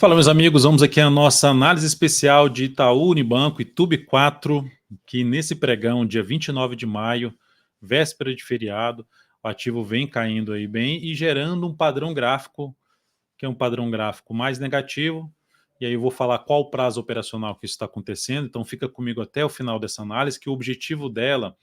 Fala, meus amigos, vamos aqui à nossa análise especial de Itaú Unibanco e TUB4, que nesse pregão, dia 29 de maio, véspera de feriado, o ativo vem caindo aí bem e gerando um padrão gráfico, que é um padrão gráfico mais negativo, e aí eu vou falar qual o prazo operacional que isso está acontecendo, então fica comigo até o final dessa análise, que o objetivo dela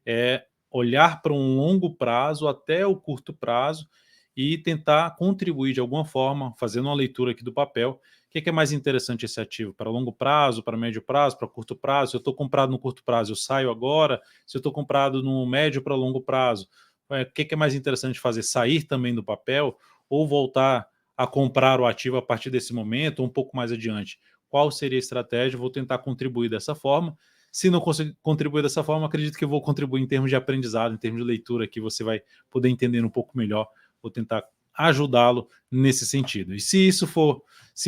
é olhar para um longo prazo até o curto prazo e tentar contribuir de alguma forma, fazendo uma leitura aqui do papel. O que é mais interessante esse ativo? Para longo prazo, para médio prazo, para curto prazo? Se eu estou comprado no curto prazo, eu saio agora? Se eu estou comprado no médio para longo prazo, o que é mais interessante fazer? Sair também do papel ou voltar a comprar o ativo a partir desse momento ou um pouco mais adiante? Qual seria a estratégia? Vou tentar contribuir dessa forma. Se não conseguir contribuir dessa forma, acredito que eu vou contribuir em termos de aprendizado, em termos de leitura, que você vai poder entender um pouco melhor. Vou tentar ajudá-lo nesse sentido. E se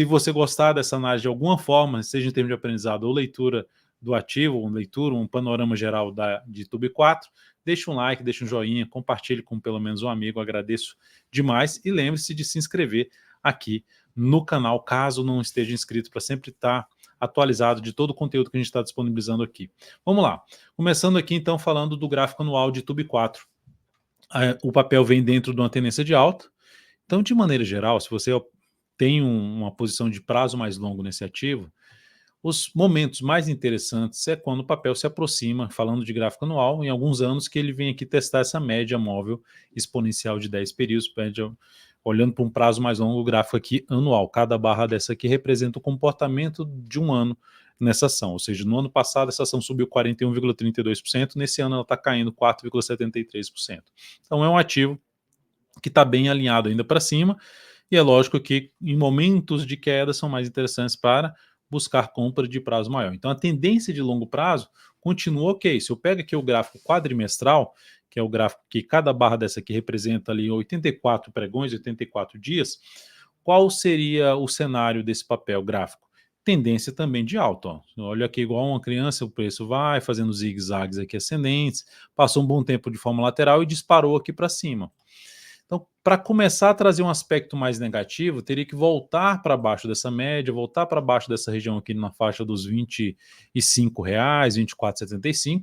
você gostar dessa análise de alguma forma, seja em termos de aprendizado ou leitura do ativo, um panorama geral de TUB4, deixe um like, deixe um joinha, compartilhe com pelo menos um amigo, agradeço demais. E lembre-se de se inscrever aqui no canal, caso não esteja inscrito, para sempre estar atualizado de todo o conteúdo que a gente está disponibilizando aqui. Vamos lá. Começando aqui, então, falando do gráfico anual de TUB4. O papel vem dentro de uma tendência de alta. Então, de maneira geral, se você tem uma posição de prazo mais longo nesse ativo, os momentos mais interessantes é quando o papel se aproxima, falando de gráfico anual, em alguns anos que ele vem aqui testar essa média móvel exponencial de 10 períodos, olhando para um prazo mais longo, o gráfico aqui anual. Cada barra dessa aqui representa o comportamento de um ano nessa ação, ou seja, no ano passado essa ação subiu 41,32%, nesse ano ela está caindo 4,73%. Então é um ativo que está bem alinhado ainda para cima, e é lógico que em momentos de queda são mais interessantes para buscar compra de prazo maior. Então a tendência de longo prazo continua ok. Se eu pego aqui o gráfico quadrimestral, que é o gráfico que cada barra dessa aqui representa ali 84 pregões, 84 dias, qual seria o cenário desse papel gráfico? Tendência também de alta. Ó. Olha aqui, igual uma criança, o preço vai fazendo zigue-zagues aqui ascendentes, passou um bom tempo de forma lateral e disparou aqui para cima. Então, para começar a trazer um aspecto mais negativo, teria que voltar para baixo dessa média, voltar para baixo dessa região aqui na faixa dos R$ 25, 24,75.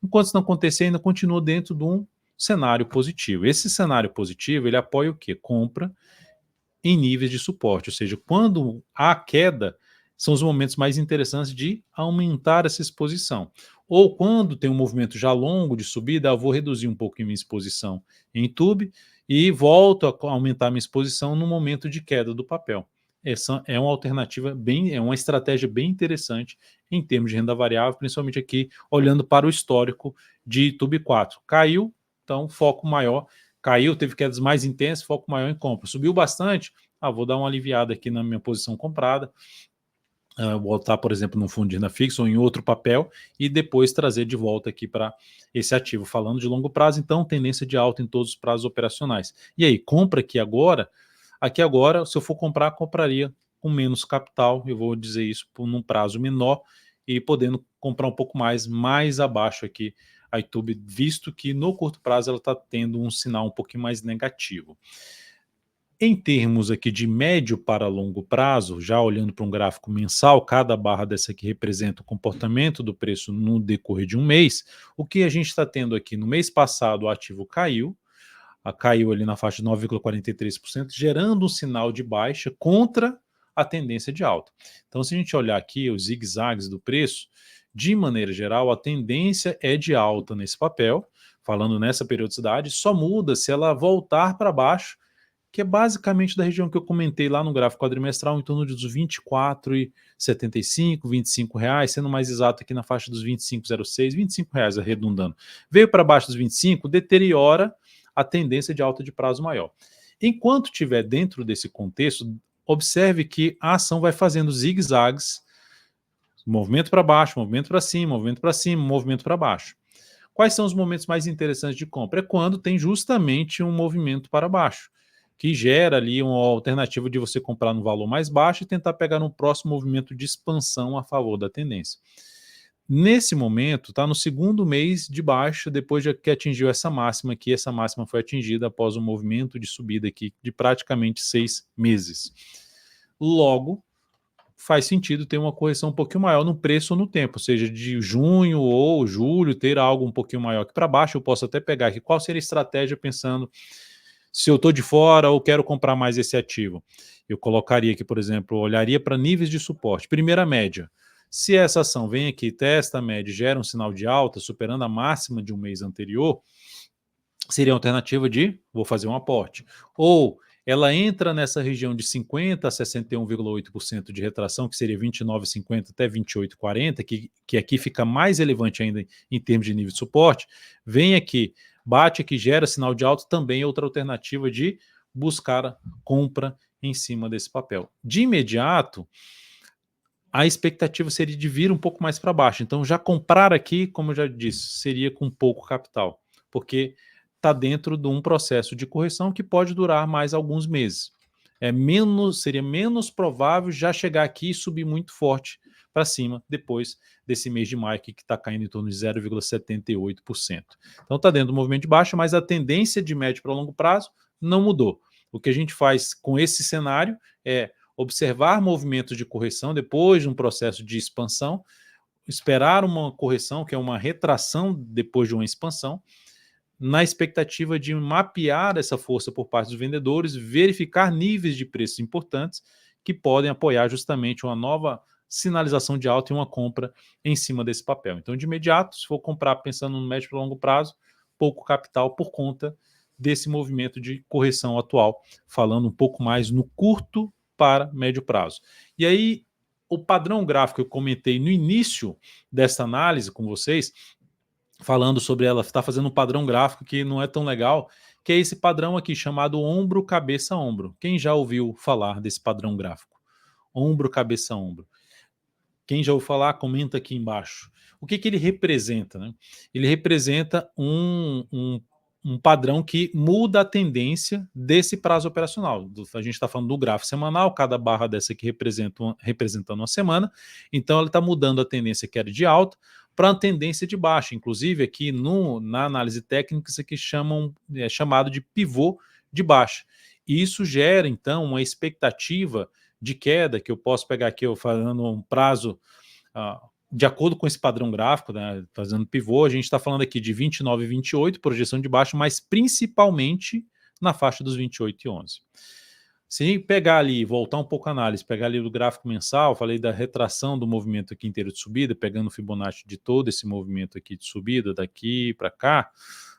Enquanto isso não acontecer, ainda continua dentro de um cenário positivo. Esse cenário positivo, ele apoia o quê? Compra em níveis de suporte, ou seja, quando há queda, são os momentos mais interessantes de aumentar essa exposição. Ou quando tem um movimento já longo de subida, eu vou reduzir um pouco minha exposição em tube e volto a aumentar minha exposição no momento de queda do papel. Essa é uma alternativa é uma estratégia bem interessante em termos de renda variável, principalmente aqui olhando para o histórico de TUB4. Caiu, então foco maior. Caiu, teve quedas mais intensas, foco maior em compra. Subiu bastante, vou dar uma aliviada aqui na minha posição comprada, botar, por exemplo, num fundo de renda fixa ou em outro papel e depois trazer de volta aqui para esse ativo. Falando de longo prazo, então, tendência de alta em todos os prazos operacionais. E aí, compra aqui agora, se eu for comprar, compraria com menos capital, eu vou dizer isso num prazo menor e podendo comprar um pouco mais abaixo aqui a YouTube, visto que no curto prazo ela está tendo um sinal um pouquinho mais negativo. Em termos aqui de médio para longo prazo, já olhando para um gráfico mensal, cada barra dessa aqui representa o comportamento do preço no decorrer de um mês. O que a gente está tendo aqui no mês passado, o ativo caiu ali na faixa de 9,43%, gerando um sinal de baixa contra a tendência de alta. Então, se a gente olhar aqui os zigue-zagues do preço, de maneira geral, a tendência é de alta nesse papel, falando nessa periodicidade, só muda se ela voltar para baixo, que é basicamente da região que eu comentei lá no gráfico quadrimestral, em torno dos R$ 24,75, R$ 25, sendo mais exato aqui na faixa dos 25,06, R$ 25 arredondando. Veio para baixo dos 25, deteriora a tendência de alta de prazo maior. Enquanto estiver dentro desse contexto, observe que a ação vai fazendo zigue-zagues, movimento para baixo, movimento para cima, movimento para cima, movimento para baixo. Quais são os momentos mais interessantes de compra? É quando tem justamente um movimento para baixo, que gera ali uma alternativa de você comprar no valor mais baixo e tentar pegar no próximo movimento de expansão a favor da tendência. Nesse momento, está no segundo mês de baixa, depois de que atingiu essa máxima aqui. Essa máxima foi atingida após um movimento de subida aqui de praticamente 6 meses. Logo, faz sentido ter uma correção um pouquinho maior no preço ou no tempo, ou seja, de junho ou julho ter algo um pouquinho maior aqui para baixo. Eu posso até pegar aqui qual seria a estratégia pensando se eu estou de fora ou quero comprar mais esse ativo. Eu colocaria aqui, por exemplo, olharia para níveis de suporte. Primeira média. Se essa ação vem aqui, testa a média e gera um sinal de alta, superando a máxima de um mês anterior, seria a alternativa de vou fazer um aporte. Ou ela entra nessa região de 50% a 61,8% de retração, que seria 29,50 até 28,40, que aqui fica mais relevante ainda em termos de nível de suporte, vem aqui, bate aqui, gera sinal de alta, também outra alternativa de buscar compra em cima desse papel. De imediato, a expectativa seria de vir um pouco mais para baixo. Então, já comprar aqui, como eu já disse, seria com pouco capital, porque está dentro de um processo de correção que pode durar mais alguns meses. Seria menos provável já chegar aqui e subir muito forte para cima depois desse mês de maio que está caindo em torno de 0,78%. Então está dentro do movimento de baixa, mas a tendência de médio para longo prazo não mudou. O que a gente faz com esse cenário é observar movimentos de correção depois de um processo de expansão, esperar uma correção, que é uma retração depois de uma expansão, na expectativa de mapear essa força por parte dos vendedores, verificar níveis de preços importantes que podem apoiar justamente uma nova sinalização de alta e uma compra em cima desse papel. Então, de imediato, se for comprar pensando no médio e longo prazo, pouco capital por conta desse movimento de correção atual, falando um pouco mais no curto para médio prazo. E aí, o padrão gráfico que eu comentei no início dessa análise com vocês, falando sobre ela está fazendo um padrão gráfico que não é tão legal, que é esse padrão aqui chamado ombro, cabeça, ombro. Quem já ouviu falar desse padrão gráfico? Ombro, cabeça, ombro. Quem já ouviu falar, comenta aqui embaixo. O que ele representa? Né? Ele representa um padrão que muda a tendência desse prazo operacional. A gente está falando do gráfico semanal, cada barra dessa aqui representando uma semana, então ela está mudando a tendência que era de alta para a tendência de baixa. Inclusive aqui na análise técnica isso aqui é chamado de pivô de baixa. E isso gera então uma expectativa de queda, que eu posso pegar aqui, eu falando um prazo de acordo com esse padrão gráfico, né, fazendo pivô, a gente está falando aqui de 29 e 28, projeção de baixo, mas principalmente na faixa dos 28 e 11. Se pegar ali, voltar um pouco a análise, pegar ali do gráfico mensal, falei da retração do movimento aqui inteiro de subida, pegando o Fibonacci de todo esse movimento aqui de subida, daqui para cá,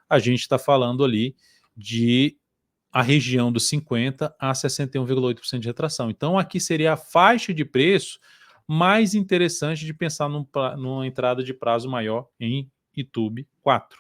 a gente está falando ali de a região dos 50 a 61,8% de retração. Então aqui seria a faixa de preço mais interessante de pensar numa entrada de prazo maior em YouTube 4.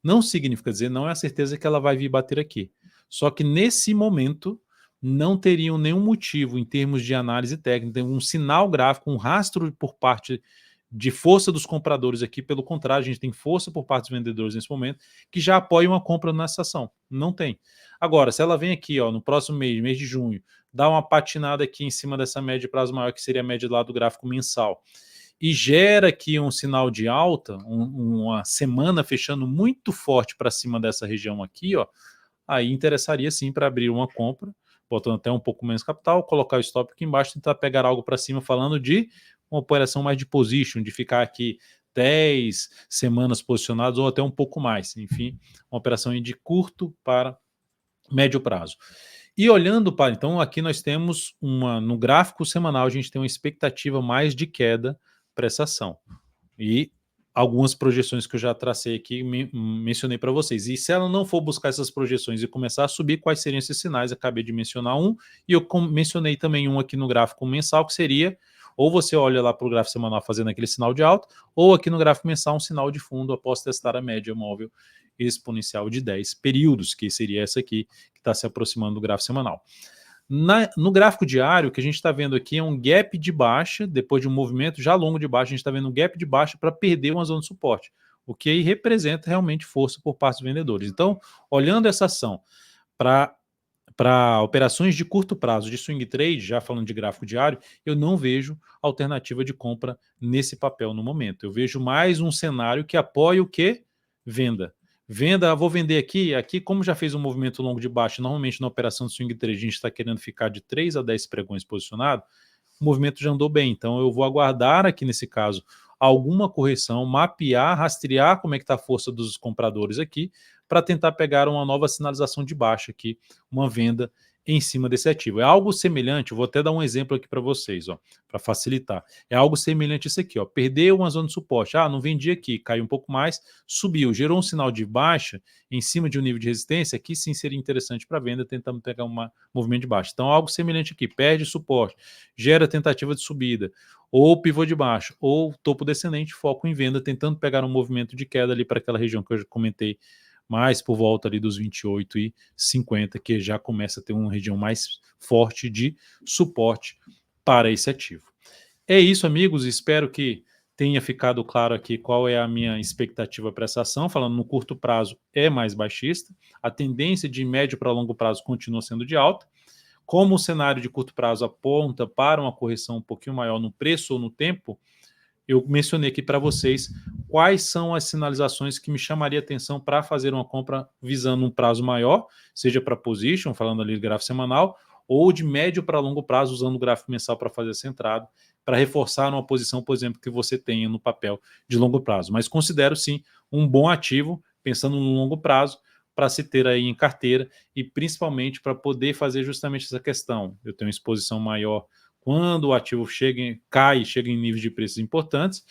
Não significa dizer, não é a certeza que ela vai vir bater aqui. Só que nesse momento não teriam nenhum motivo em termos de análise técnica, um sinal gráfico, um rastro por parte de força dos compradores aqui, pelo contrário, a gente tem força por parte dos vendedores nesse momento, que já apoiam a compra nessa ação. Não tem. Agora, se ela vem aqui, ó, no próximo mês de junho, dá uma patinada aqui em cima dessa média de prazo maior, que seria a média lá do gráfico mensal, e gera aqui um sinal de alta, uma semana fechando muito forte para cima dessa região aqui, ó, aí interessaria sim para abrir uma compra, botando até um pouco menos capital, colocar o stop aqui embaixo, tentar pegar algo para cima, falando de uma operação mais de position, de ficar aqui 10 semanas posicionados ou até um pouco mais. Enfim, uma operação de curto para médio prazo. E olhando para, então aqui nós temos no gráfico semanal a gente tem uma expectativa mais de queda para essa ação. E algumas projeções que eu já tracei aqui, mencionei para vocês. E se ela não for buscar essas projeções e começar a subir, quais seriam esses sinais? Acabei de mencionar um, e eu mencionei também um aqui no gráfico mensal, que seria, ou você olha lá para o gráfico semanal fazendo aquele sinal de alta, ou aqui no gráfico mensal um sinal de fundo após testar a média móvel exponencial de 10 períodos, que seria essa aqui, que está se aproximando do gráfico semanal. No gráfico diário, o que a gente está vendo aqui é um gap de baixa, depois de um movimento já longo de baixa, a gente está vendo um gap de baixa para perder uma zona de suporte, o que aí representa realmente força por parte dos vendedores. Então, olhando essa ação para operações de curto prazo, de swing trade, já falando de gráfico diário, eu não vejo alternativa de compra nesse papel no momento. Eu vejo mais um cenário que apoia o quê? Venda. Venda, vou vender aqui como já fez um movimento longo de baixa, normalmente na operação de swing trade a gente está querendo ficar de 3 a 10 pregões posicionado, o movimento já andou bem, então eu vou aguardar aqui nesse caso alguma correção, mapear, rastrear como é que está a força dos compradores aqui, para tentar pegar uma nova sinalização de baixa aqui, uma venda em cima desse ativo. É algo semelhante, eu vou até dar um exemplo aqui para vocês, para facilitar. É algo semelhante a isso aqui, perdeu uma zona de suporte, não vendi aqui, caiu um pouco mais, subiu, gerou um sinal de baixa em cima de um nível de resistência, aqui sim seria interessante para venda, tentando pegar um movimento de baixa. Então algo semelhante aqui, perde suporte, gera tentativa de subida, ou pivô de baixo, ou topo descendente, foco em venda, tentando pegar um movimento de queda ali para aquela região que eu já comentei, mais por volta ali dos 28,50, que já começa a ter uma região mais forte de suporte para esse ativo. É isso, amigos, espero que tenha ficado claro aqui qual é a minha expectativa para essa ação. Falando no curto prazo, é mais baixista, a tendência de médio para longo prazo continua sendo de alta. Como o cenário de curto prazo aponta para uma correção um pouquinho maior no preço ou no tempo, eu mencionei aqui para vocês quais são as sinalizações que me chamaria atenção para fazer uma compra visando um prazo maior, seja para position, falando ali de gráfico semanal, ou de médio para longo prazo, usando o gráfico mensal para fazer essa entrada, para reforçar uma posição, por exemplo, que você tenha no papel de longo prazo. Mas considero sim um bom ativo, pensando no longo prazo, para se ter aí em carteira e principalmente para poder fazer justamente essa questão. Eu tenho exposição maior quando o ativo chega em níveis de preços importantes,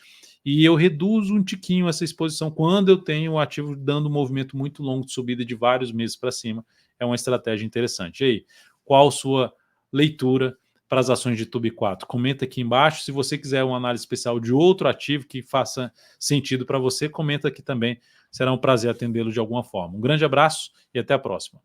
e eu reduzo um tiquinho essa exposição quando eu tenho o ativo dando um movimento muito longo de subida de vários meses para cima. É uma estratégia interessante. E aí, qual sua leitura para as ações de TUB4? Comenta aqui embaixo. Se você quiser uma análise especial de outro ativo que faça sentido para você, comenta aqui também. Será um prazer atendê-lo de alguma forma. Um grande abraço e até a próxima.